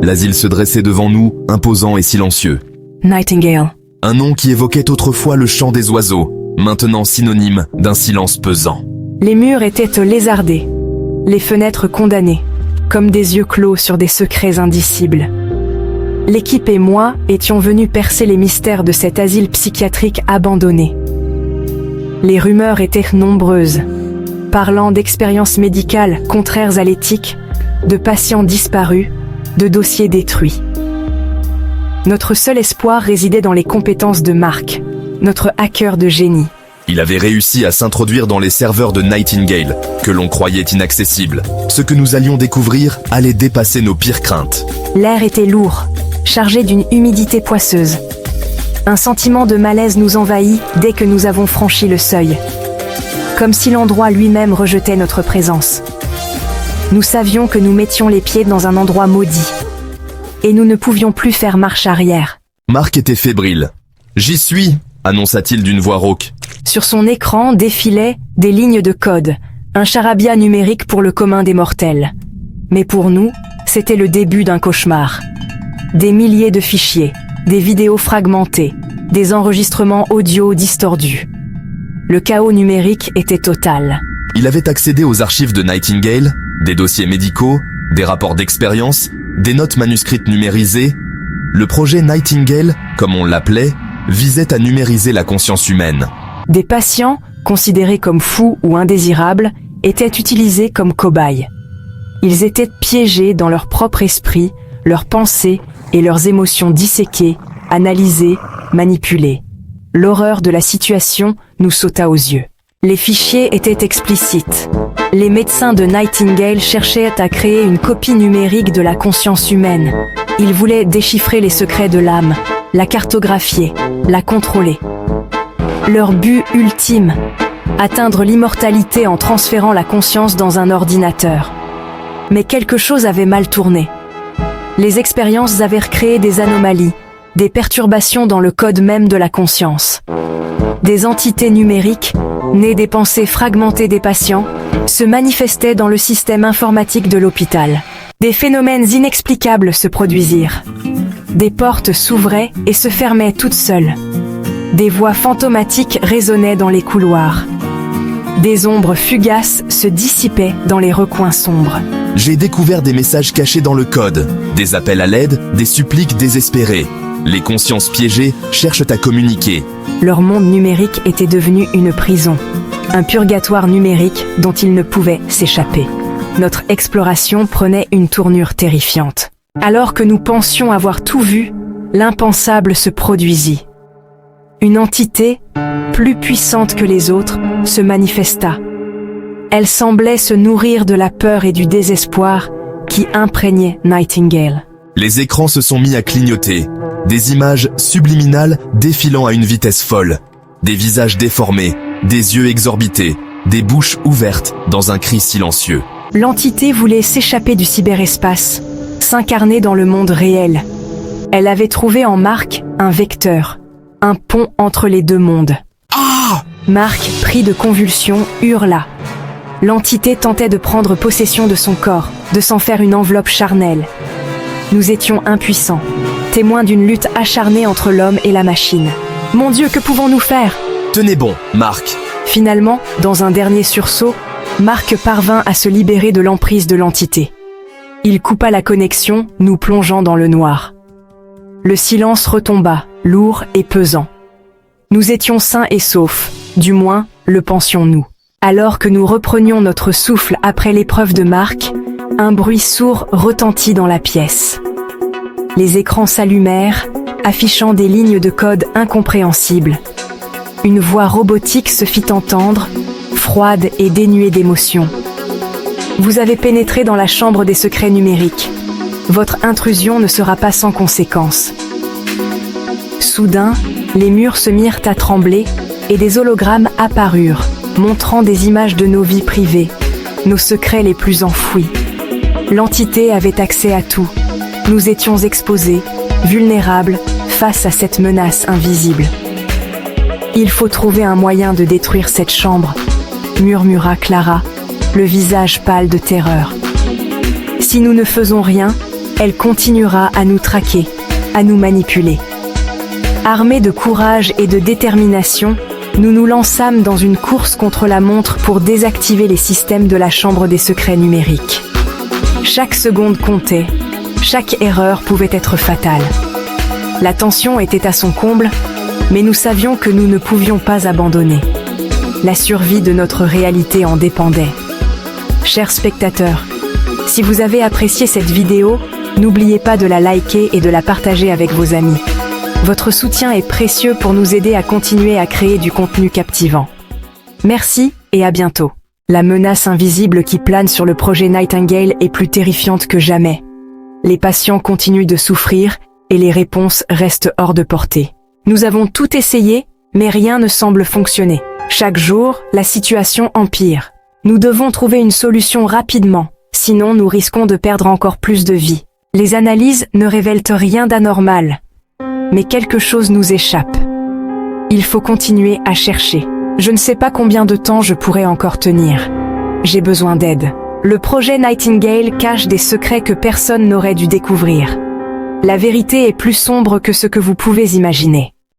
L'asile se dressait devant nous, imposant et silencieux. Nightingale. Un nom qui évoquait autrefois le chant des oiseaux, maintenant synonyme d'un silence pesant. Les murs étaient lézardés, les fenêtres condamnées, comme des yeux clos sur des secrets indicibles. L'équipe et moi étions venus percer les mystères de cet asile psychiatrique abandonné. Les rumeurs étaient nombreuses, parlant d'expériences médicales contraires à l'éthique, de patients disparus, de dossiers détruits. Notre seul espoir résidait dans les compétences de Mark, notre hacker de génie. Il avait réussi à s'introduire dans les serveurs de Nightingale, que l'on croyait inaccessibles. Ce que nous allions découvrir allait dépasser nos pires craintes. L'air était lourd, chargé d'une humidité poisseuse. Un sentiment de malaise nous envahit dès que nous avons franchi le seuil. Comme si l'endroit lui-même rejetait notre présence. Nous savions que nous mettions les pieds dans un endroit maudit. Et nous ne pouvions plus faire marche arrière. Mark était fébrile. « J'y suis !» annonça-t-il d'une voix rauque. Sur son écran défilaient des lignes de code, un charabia numérique pour le commun des mortels. Mais pour nous, c'était le début d'un cauchemar. Des milliers de fichiers, des vidéos fragmentées, des enregistrements audio distordus. Le chaos numérique était total. Il avait accédé aux archives de Nightingale, des dossiers médicaux, des rapports d'expérience, des notes manuscrites numérisées. Le projet Nightingale, comme on l'appelait, visait à numériser la conscience humaine. Des patients, considérés comme fous ou indésirables, étaient utilisés comme cobayes. Ils étaient piégés dans leur propre esprit, leurs pensées et leurs émotions disséquées, analysées, manipulées. L'horreur de la situation nous sauta aux yeux. Les fichiers étaient explicites. Les médecins de Nightingale cherchaient à créer une copie numérique de la conscience humaine. Ils voulaient déchiffrer les secrets de l'âme, la cartographier, la contrôler. Leur but ultime, atteindre l'immortalité en transférant la conscience dans un ordinateur. Mais quelque chose avait mal tourné. Les expériences avaient créé des anomalies, des perturbations dans le code même de la conscience. Des entités numériques, nées des pensées fragmentées des patients, se manifestaient dans le système informatique de l'hôpital. Des phénomènes inexplicables se produisirent. Des portes s'ouvraient et se fermaient toutes seules. Des voix fantomatiques résonnaient dans les couloirs. Des ombres fugaces se dissipaient dans les recoins sombres. J'ai découvert des messages cachés dans le code, des appels à l'aide, des suppliques désespérées. Les consciences piégées cherchent à communiquer. Leur monde numérique était devenu une prison, un purgatoire numérique dont ils ne pouvaient s'échapper. Notre exploration prenait une tournure terrifiante. Alors que nous pensions avoir tout vu, l'impensable se produisit. Une entité, plus puissante que les autres, se manifesta. Elle semblait se nourrir de la peur et du désespoir qui imprégnaient Nightingale. Les écrans se sont mis à clignoter, des images subliminales défilant à une vitesse folle, des visages déformés, des yeux exorbités, des bouches ouvertes dans un cri silencieux. L'entité voulait s'échapper du cyberespace, s'incarner dans le monde réel. Elle avait trouvé en Mark un vecteur, un pont entre les deux mondes. Ah! Mark, pris de convulsions, hurla. L'entité tentait de prendre possession de son corps, de s'en faire une enveloppe charnelle. Nous étions impuissants, témoins d'une lutte acharnée entre l'homme et la machine. Mon Dieu, que pouvons-nous faire? Tenez bon, Mark. Finalement, dans un dernier sursaut, Mark parvint à se libérer de l'emprise de l'entité. Il coupa la connexion, nous plongeant dans le noir. Le silence retomba, lourd et pesant. Nous étions sains et saufs, du moins, le pensions-nous. Alors que nous reprenions notre souffle après l'épreuve de Mark, un bruit sourd retentit dans la pièce. Les écrans s'allumèrent, affichant des lignes de code incompréhensibles. Une voix robotique se fit entendre, froide et dénuée d'émotion. Vous avez pénétré dans la chambre des secrets numériques. Votre intrusion ne sera pas sans conséquences. Soudain, les murs se mirent à trembler et des hologrammes apparurent, montrant des images de nos vies privées, nos secrets les plus enfouis. L'entité avait accès à tout. Nous étions exposés, vulnérables, face à cette menace invisible. Il faut trouver un moyen de détruire cette chambre, murmura Clara, le visage pâle de terreur. Si nous ne faisons rien, elle continuera à nous traquer, à nous manipuler. Armés de courage et de détermination, nous nous lançâmes dans une course contre la montre pour désactiver les systèmes de la chambre des secrets numériques. Chaque seconde comptait, chaque erreur pouvait être fatale. La tension était à son comble, mais nous savions que nous ne pouvions pas abandonner. La survie de notre réalité en dépendait. Chers spectateurs, si vous avez apprécié cette vidéo, n'oubliez pas de la liker et de la partager avec vos amis. Votre soutien est précieux pour nous aider à continuer à créer du contenu captivant. Merci et à bientôt. La menace invisible qui plane sur le projet Nightingale est plus terrifiante que jamais. Les patients continuent de souffrir et les réponses restent hors de portée. Nous avons tout essayé, mais rien ne semble fonctionner. Chaque jour, la situation empire. Nous devons trouver une solution rapidement, sinon nous risquons de perdre encore plus de vies. Les analyses ne révèlent rien d'anormal. Mais quelque chose nous échappe. Il faut continuer à chercher. Je ne sais pas combien de temps je pourrai encore tenir. J'ai besoin d'aide. Le projet Nightingale cache des secrets que personne n'aurait dû découvrir. La vérité est plus sombre que ce que vous pouvez imaginer.